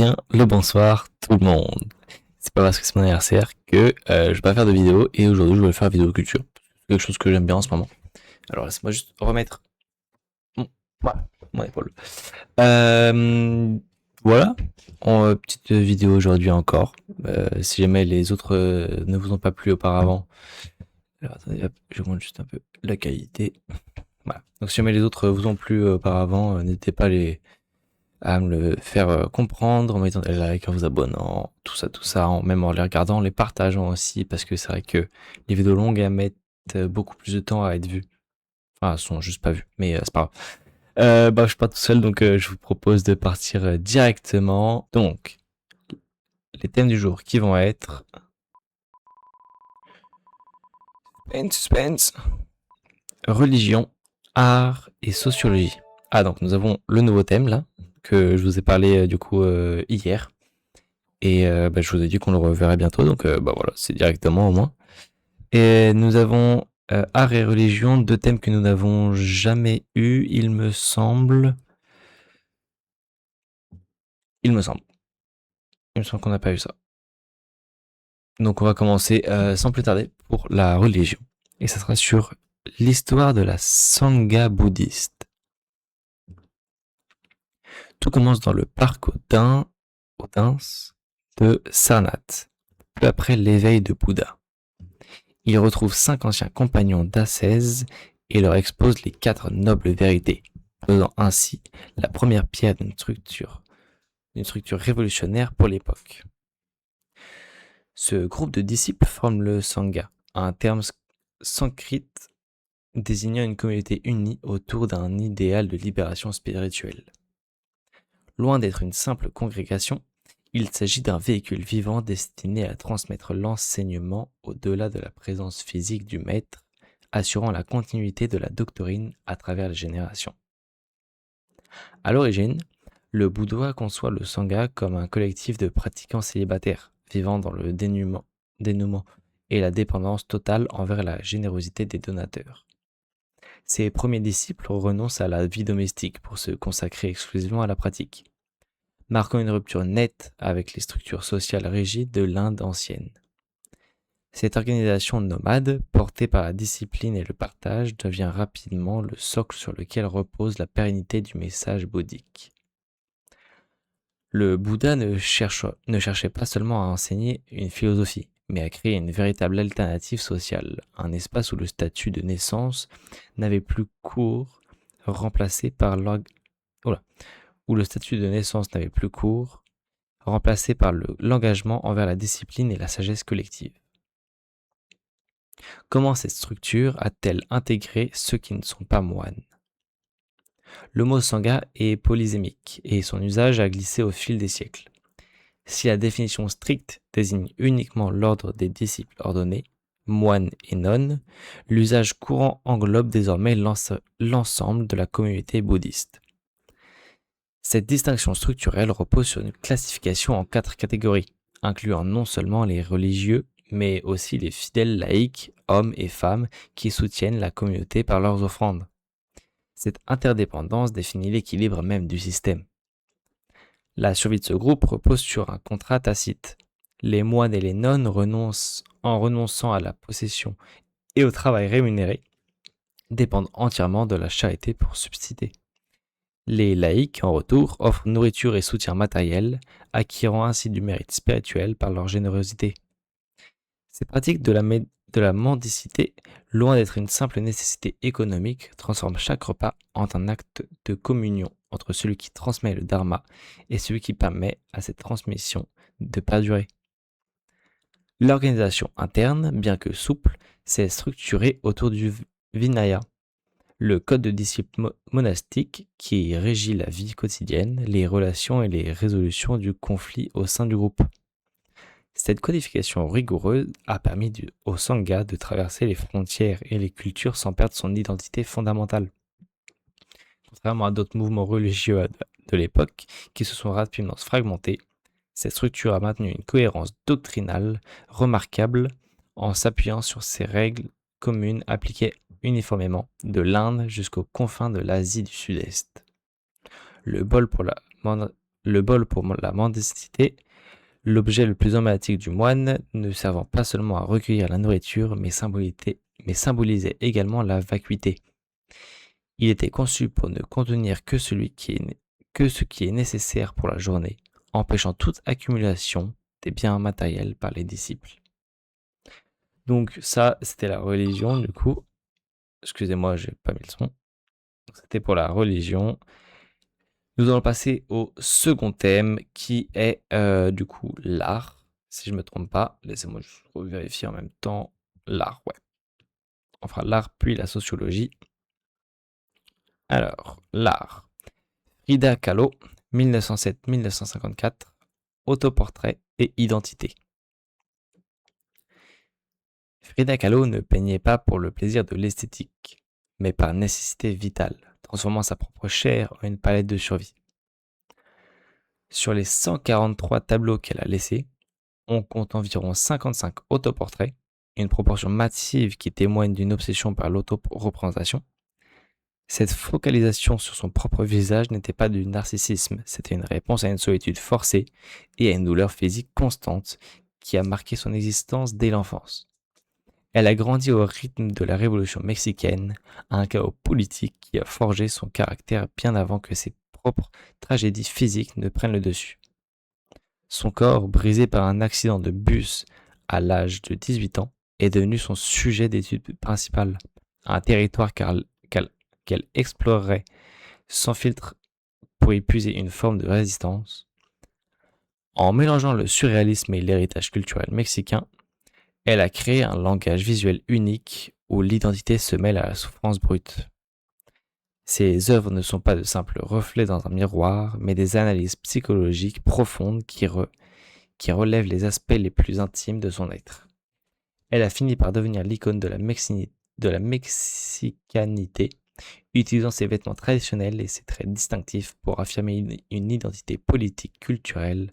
bien le bonsoir tout le monde. C'est pas parce que c'est mon anniversaire que je vais pas faire de vidéo et aujourd'hui je vais faire vidéo culture. C'est quelque chose que j'aime bien en ce moment. Alors laisse-moi juste remettre mon, voilà, mon épaule. Euh, voilà, petite vidéo aujourd'hui encore. Si jamais les autres ne vous ont pas plu auparavant, alors attendez, hop, je monte juste un peu la qualité. Voilà. Donc si jamais les autres vous ont plu auparavant, n'hésitez pas à me le faire comprendre en mettant des likes, en vous abonnant, tout ça, même en les regardant, en les partageant aussi, parce que c'est vrai que les vidéos longues, elles mettent beaucoup plus de temps à être vues. Enfin, elles sont juste pas vues, mais c'est pas grave. Je suis pas tout seul, donc je vous propose de partir directement. Donc, les thèmes du jour qui vont être... Suspense. Religion, art et sociologie. Ah, donc nous avons le nouveau thème, là, que je vous ai parlé du coup hier. Et je vous ai dit qu'on le reverrait bientôt, donc voilà, c'est directement au moins. Et nous avons art et religion, deux thèmes que nous n'avons jamais eu, il me semble. Il me semble. Il me semble qu'on n'a pas eu ça. Donc on va commencer sans plus tarder pour la religion. Et ça sera sur l'histoire de la Sangha bouddhiste. Tout commence dans le parc Odin de Sarnath, peu après l'éveil de Bouddha. Il retrouve 5 anciens compagnons d'ascèse et leur expose les 4 nobles vérités, posant ainsi la première pierre d'une structure révolutionnaire pour l'époque. Ce groupe de disciples forme le Sangha, un terme sanskrit désignant une communauté unie autour d'un idéal de libération spirituelle. Loin d'être une simple congrégation, il s'agit d'un véhicule vivant destiné à transmettre l'enseignement au-delà de la présence physique du maître, assurant la continuité de la doctrine à travers les générations. À l'origine, le Bouddha conçoit le Sangha comme un collectif de pratiquants célibataires, vivant dans le dénouement et la dépendance totale envers la générosité des donateurs. Ses premiers disciples renoncent à la vie domestique pour se consacrer exclusivement à la pratique, marquant une rupture nette avec les structures sociales rigides de l'Inde ancienne. Cette organisation nomade, portée par la discipline et le partage, devient rapidement le socle sur lequel repose la pérennité du message bouddhique. Le Bouddha ne cherchait pas seulement à enseigner une philosophie, mais à créer une véritable alternative sociale, un espace où le statut de naissance n'avait plus cours, remplacé par l'engagement envers la discipline et la sagesse collective. Comment cette structure a-t-elle intégré ceux qui ne sont pas moines ? Le mot Sangha est polysémique et son usage a glissé au fil des siècles. Si la définition stricte désigne uniquement l'ordre des disciples ordonnés, moines et nonnes, l'usage courant englobe désormais l'ensemble de la communauté bouddhiste. Cette distinction structurelle repose sur une classification en 4 catégories, incluant non seulement les religieux, mais aussi les fidèles laïcs, hommes et femmes, qui soutiennent la communauté par leurs offrandes. Cette interdépendance définit l'équilibre même du système. La survie de ce groupe repose sur un contrat tacite. Les moines et les nonnes renonçant à la possession et au travail rémunéré, dépendent entièrement de la charité pour subsister. Les laïcs, en retour, offrent nourriture et soutien matériel, acquérant ainsi du mérite spirituel par leur générosité. Ces pratiques de la mendicité, loin d'être une simple nécessité économique, transforment chaque repas en un acte de communion entre celui qui transmet le dharma et celui qui permet à cette transmission de perdurer. L'organisation interne, bien que souple, s'est structurée autour du Vinaya, le code de discipline monastique qui régit la vie quotidienne, les relations et les résolutions du conflit au sein du groupe. Cette codification rigoureuse a permis au Sangha de traverser les frontières et les cultures sans perdre son identité fondamentale. Contrairement à d'autres mouvements religieux de l'époque qui se sont rapidement fragmentés, cette structure a maintenu une cohérence doctrinale remarquable en s'appuyant sur ces règles communes appliquées uniformément de l'Inde jusqu'aux confins de l'Asie du Sud-Est. Le bol pour la le bol pour la mendicité, l'objet le plus emblématique du moine, ne servant pas seulement à recueillir la nourriture, mais symbolisait également la vacuité. Il était conçu pour ne contenir que ce qui est nécessaire pour la journée, empêchant toute accumulation des biens matériels par les disciples. Donc ça, c'était la religion, du coup. Excusez-moi, j'ai pas mis le son. C'était pour la religion. Nous allons passer au second thème qui est du coup l'art. Si je me trompe pas, laissez-moi juste vérifier en même temps. L'art, ouais. On fera l'art puis la sociologie. Alors, l'art. Frida Kahlo, 1907-1954, autoportrait et identité. Frida Kahlo ne peignait pas pour le plaisir de l'esthétique, mais par nécessité vitale, transformant sa propre chair en une palette de survie. Sur les 143 tableaux qu'elle a laissés, on compte environ 55 autoportraits, une proportion massive qui témoigne d'une obsession par l'autoreprésentation. Cette focalisation sur son propre visage n'était pas du narcissisme, c'était une réponse à une solitude forcée et à une douleur physique constante qui a marqué son existence dès l'enfance. Elle a grandi au rythme de la révolution mexicaine, un chaos politique qui a forgé son caractère bien avant que ses propres tragédies physiques ne prennent le dessus. Son corps, brisé par un accident de bus à l'âge de 18 ans, est devenu son sujet d'étude principal, un territoire qu'elle explorerait sans filtre pour y puiser une forme de résistance. En mélangeant le surréalisme et l'héritage culturel mexicain, elle a créé un langage visuel unique où l'identité se mêle à la souffrance brute. Ses œuvres ne sont pas de simples reflets dans un miroir, mais des analyses psychologiques profondes qui relèvent les aspects les plus intimes de son être. Elle a fini par devenir l'icône de la mexicanité, utilisant ses vêtements traditionnels et ses traits distinctifs pour affirmer une identité politique culturelle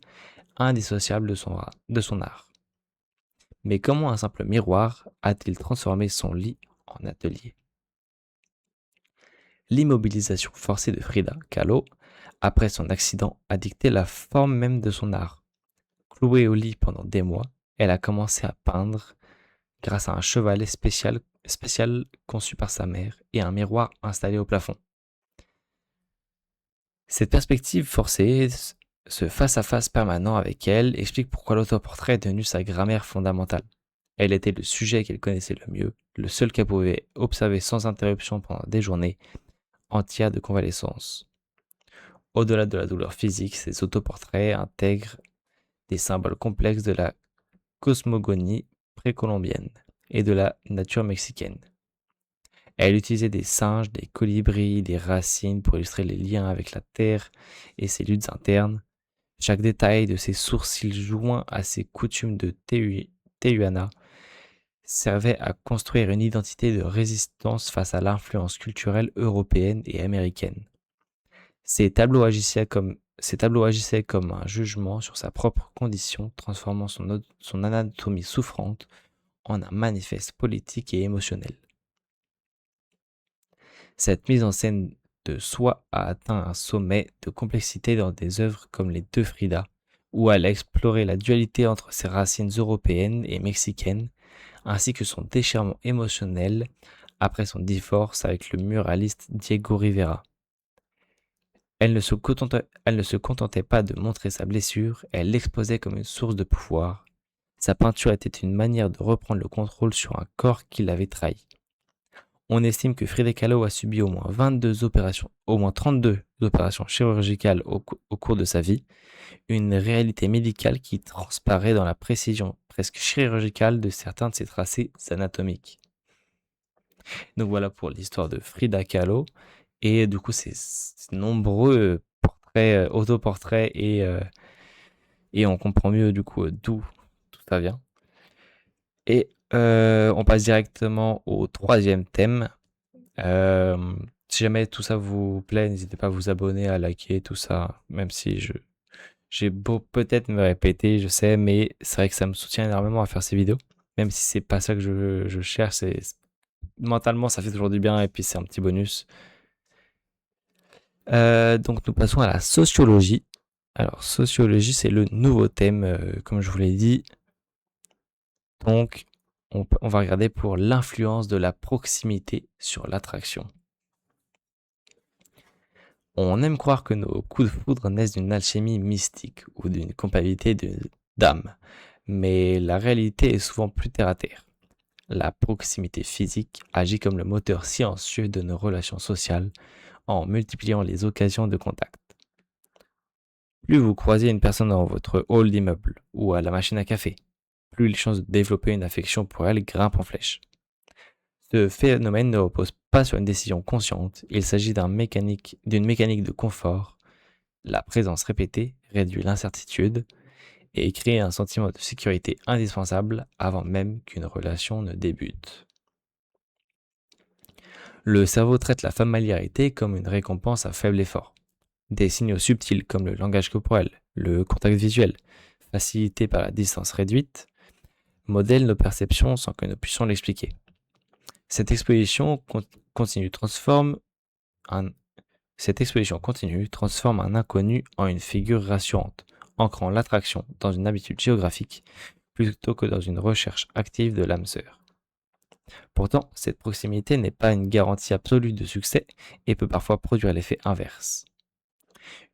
indissociable de son art. Mais comment un simple miroir a-t-il transformé son lit en atelier? L'immobilisation forcée de Frida Kahlo, après son accident, a dicté la forme même de son art. Clouée au lit pendant des mois, elle a commencé à peindre grâce à un chevalet spécial conçu par sa mère et un miroir installé au plafond. Cette perspective forcée, ce face-à-face permanent avec elle, explique pourquoi l'autoportrait est devenu sa grammaire fondamentale. Elle était le sujet qu'elle connaissait le mieux, le seul qu'elle pouvait observer sans interruption pendant des journées entières de convalescence. Au-delà de la douleur physique, ces autoportraits intègrent des symboles complexes de la cosmogonie précolombienne et de la nature mexicaine. Elle utilisait des singes, des colibris, des racines pour illustrer les liens avec la terre et ses luttes internes. Chaque détail de ses sourcils joints à ses coutumes de Tehuana servait à construire une identité de résistance face à l'influence culturelle européenne et américaine. Ces tableaux agissaient comme un jugement sur sa propre condition, transformant son anatomie souffrante en un manifeste politique et émotionnel. Cette mise en scène de soi a atteint un sommet de complexité dans des œuvres comme les deux Frida, où elle a exploré la dualité entre ses racines européennes et mexicaines, ainsi que son déchirement émotionnel après son divorce avec le muraliste Diego Rivera. Elle ne se contentait pas de montrer sa blessure, elle l'exposait comme une source de pouvoir. Sa peinture était une manière de reprendre le contrôle sur un corps qui l'avait trahi. On estime que Frida Kahlo a subi au moins 32 opérations chirurgicales au cours de sa vie, une réalité médicale qui transparaît dans la précision presque chirurgicale de certains de ses tracés anatomiques. Donc voilà pour l'histoire de Frida Kahlo. Et du coup, ces nombreux portraits, autoportraits, et on comprend mieux du coup d'où tout ça vient. Et on passe directement au troisième thème. Si jamais tout ça vous plaît, n'hésitez pas à vous abonner, à liker, tout ça, même si j'ai beau peut-être me répéter, je sais, mais c'est vrai que ça me soutient énormément à faire ces vidéos. Même si c'est pas ça que je cherche, mentalement ça fait toujours du bien et puis c'est un petit bonus. Donc nous passons à la sociologie. Alors, sociologie, c'est le nouveau thème, comme je vous l'ai dit. Donc, on va regarder pour l'influence de la proximité sur l'attraction. On aime croire que nos coups de foudre naissent d'une alchimie mystique ou d'une compatibilité d'âme, mais la réalité est souvent plus terre à terre. La proximité physique agit comme le moteur silencieux de nos relations sociales en multipliant les occasions de contact. Plus vous croisez une personne dans votre hall d'immeuble ou à la machine à café, plus les chances de développer une affection pour elle grimpent en flèche. Ce phénomène ne repose pas sur une décision consciente, il s'agit d'une mécanique de confort. La présence répétée réduit l'incertitude et crée un sentiment de sécurité indispensable avant même qu'une relation ne débute. Le cerveau traite la familiarité comme une récompense à faible effort. Des signaux subtils comme le langage corporel, le contact visuel, facilité par la distance réduite, modèlent nos perceptions sans que nous puissions l'expliquer. Cette exposition continue transforme un inconnu en une figure rassurante, ancrant l'attraction dans une habitude géographique plutôt que dans une recherche active de l'âme sœur. Pourtant, cette proximité n'est pas une garantie absolue de succès et peut parfois produire l'effet inverse.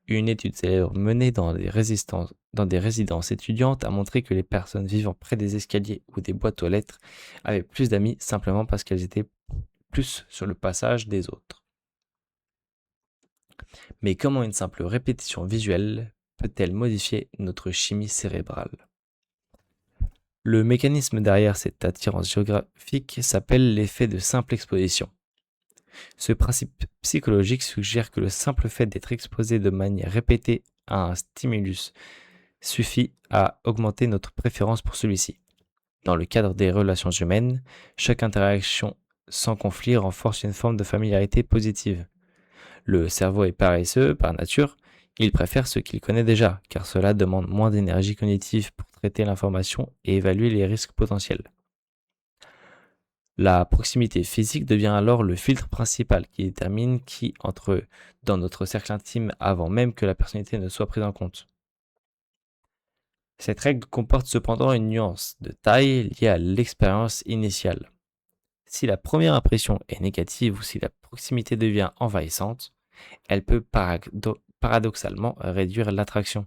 Une étude célèbre menée dans des résidences étudiantes a montré que les personnes vivant près des escaliers ou des boîtes aux lettres avaient plus d'amis simplement parce qu'elles étaient plus sur le passage des autres. Mais comment une simple répétition visuelle peut-elle modifier notre chimie cérébrale? Le mécanisme derrière cette attirance géographique s'appelle l'effet de simple exposition. Ce principe psychologique suggère que le simple fait d'être exposé de manière répétée à un stimulus suffit à augmenter notre préférence pour celui-ci. Dans le cadre des relations humaines, chaque interaction sans conflit renforce une forme de familiarité positive. Le cerveau est paresseux par nature, il préfère ce qu'il connaît déjà, car cela demande moins d'énergie cognitive pour traiter l'information et évaluer les risques potentiels. La proximité physique devient alors le filtre principal qui détermine qui entre dans notre cercle intime avant même que la personnalité ne soit prise en compte. Cette règle comporte cependant une nuance de taille liée à l'expérience initiale. Si la première impression est négative ou si la proximité devient envahissante, elle peut paradoxalement réduire l'attraction.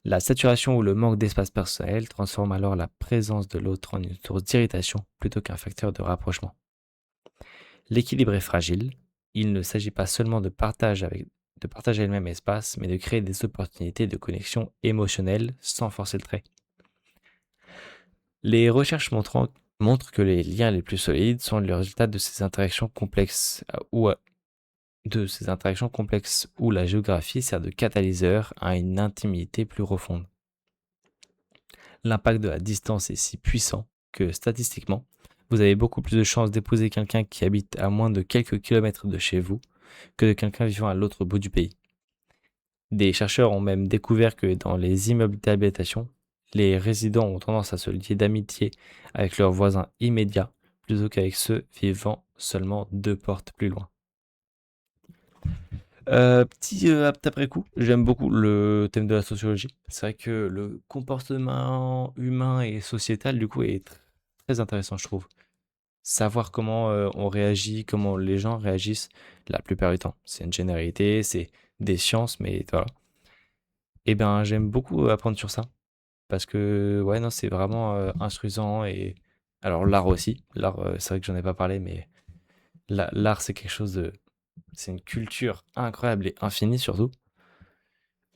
La saturation ou le manque d'espace personnel transforme alors la présence de l'autre en une source d'irritation plutôt qu'un facteur de rapprochement. L'équilibre est fragile. Il ne s'agit pas seulement de partager le même espace, mais de créer des opportunités de connexion émotionnelle sans forcer le trait. Les recherches montrent que les liens les plus solides sont le résultat de ces interactions complexes où la géographie sert de catalyseur à une intimité plus profonde. L'impact de la distance est si puissant que statistiquement, vous avez beaucoup plus de chances d'épouser quelqu'un qui habite à moins de quelques kilomètres de chez vous que de quelqu'un vivant à l'autre bout du pays. Des chercheurs ont même découvert que dans les immeubles d'habitation, les résidents ont tendance à se lier d'amitié avec leurs voisins immédiats plutôt qu'avec ceux vivant seulement 2 portes plus loin. Petit après coup, j'aime beaucoup le thème de la sociologie. C'est vrai que le comportement humain et sociétal, du coup, est très intéressant, je trouve. Savoir comment on réagit, comment les gens réagissent la plupart du temps. C'est une généralité, c'est des sciences, mais voilà. Et ben, j'aime beaucoup apprendre sur ça. Parce que, ouais, non, c'est vraiment instruisant. Et alors, l'art aussi. L'art, c'est vrai que j'en ai pas parlé, mais l'art, c'est quelque chose de. C'est une culture incroyable et infinie, surtout.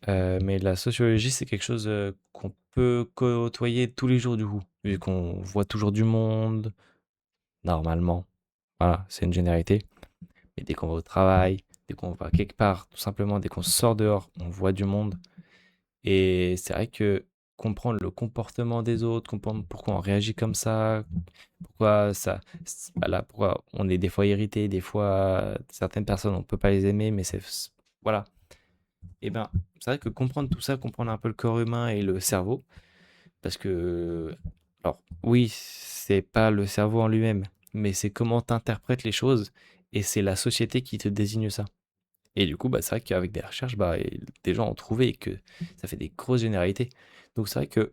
Mais la sociologie, c'est quelque chose qu'on peut côtoyer tous les jours, du coup. Vu qu'on voit toujours du monde, normalement. Voilà, c'est une généralité. Mais dès qu'on va au travail, dès qu'on va quelque part, tout simplement, dès qu'on sort dehors, on voit du monde. Et c'est vrai que comprendre le comportement des autres, comprendre pourquoi on réagit comme ça, voilà, pourquoi on est des fois irrité, des fois certaines personnes on peut pas les aimer, mais voilà. Et ben c'est vrai que comprendre tout ça, comprendre un peu le corps humain et le cerveau, parce que alors oui, c'est pas le cerveau en lui-même, mais c'est comment tu interprètes les choses et c'est la société qui te désigne ça. Et du coup, bah, c'est vrai qu'avec des recherches, bah, des gens ont trouvé que ça fait des grosses généralités. Donc c'est vrai que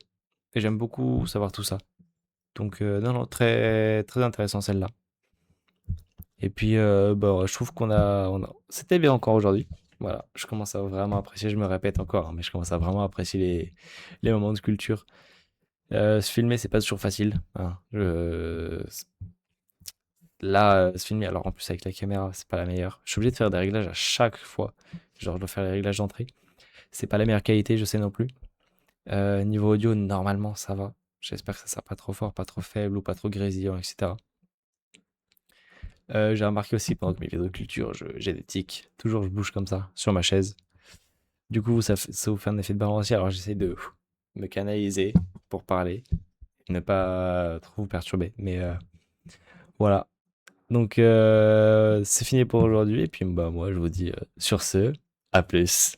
j'aime beaucoup savoir tout ça. Donc non, non, très, très intéressant celle-là. Et puis, bah, je trouve c'était bien encore aujourd'hui. Voilà, je commence à vraiment apprécier, je me répète encore, hein, mais je commence à vraiment apprécier les moments de culture. Se filmer, c'est pas toujours facile, hein. Là, se filmer, alors en plus avec la caméra, c'est pas la meilleure. Je suis obligé de faire des réglages à chaque fois. Genre, je dois faire les réglages d'entrée. C'est pas la meilleure qualité, je sais non plus. Niveau audio, normalement, ça va. J'espère que ça sera pas trop fort, pas trop faible ou pas trop grésillant, etc. J'ai remarqué aussi pendant que mes vidéos de culture, j'ai des tics. Toujours, je bouge comme ça, sur ma chaise. Du coup, ça vous fait un effet de balancier. Alors, j'essaie de me canaliser pour parler, ne pas trop vous perturber. Mais voilà. Donc, c'est fini pour aujourd'hui. Et puis, bah, moi, je vous dis sur ce, à plus.